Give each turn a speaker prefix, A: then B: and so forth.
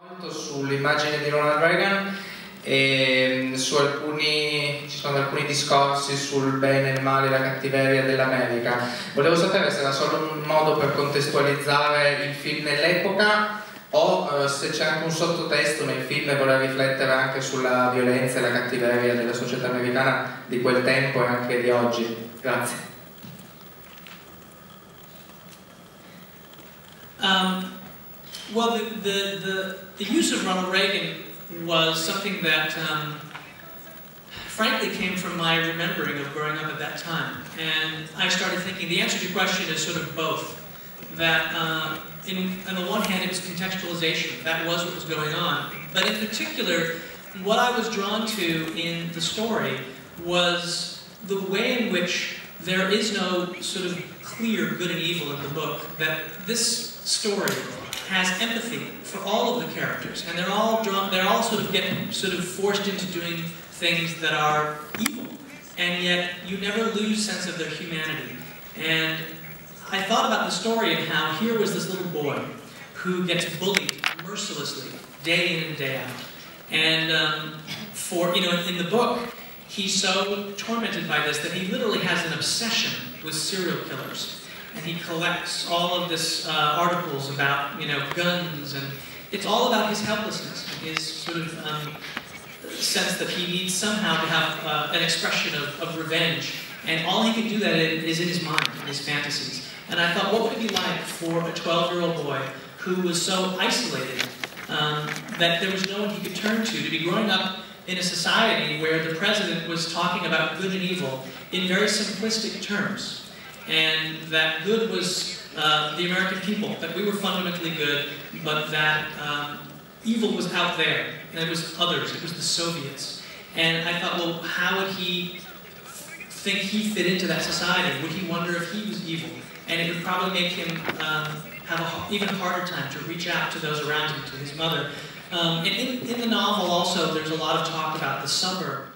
A: Sull'immagine di Ronald Reagan e ci sono alcuni discorsi sul bene, il male e la cattiveria dell'America. Volevo sapere se era solo un modo per contestualizzare il film nell'epoca o se c'è anche un sottotesto nel film e vuole riflettere anche sulla violenza e la cattiveria della società americana di quel tempo e anche di oggi. Grazie.
B: Well, the use of Ronald Reagan was something that, frankly, came from my remembering of growing up at that time. And I started thinking, the answer to your question is sort of both. That, on the one hand, it was contextualization. That was what was going on. But in particular, what I was drawn to in the story was the way in which there is no sort of clear good and evil in the book. That this story has empathy for all of the characters, and they're all sort of forced into doing things that are evil, and yet you never lose sense of their humanity. And I thought about the story and how here was this little boy who gets bullied mercilessly day in and day out, and in the book he's so tormented by this that he literally has an obsession with serial killers. And he collects all of this articles about, guns, and it's all about his helplessness, and his sort of sense that he needs somehow to have an expression of revenge, and all he can do that is in his mind, in his fantasies. And I thought, what would it be like for a 12-year-old boy who was so isolated that there was no one he could turn to be growing up in a society where the president was talking about good and evil in very simplistic terms? And that good was the American people, that we were fundamentally good, but that evil was out there, and it was others, it was the Soviets. And I thought, well, how would he think he fit into that society? Would he wonder if he was evil? And it would probably make him have an even harder time to reach out to those around him, to his mother. And in the novel also, there's a lot of talk about the suburb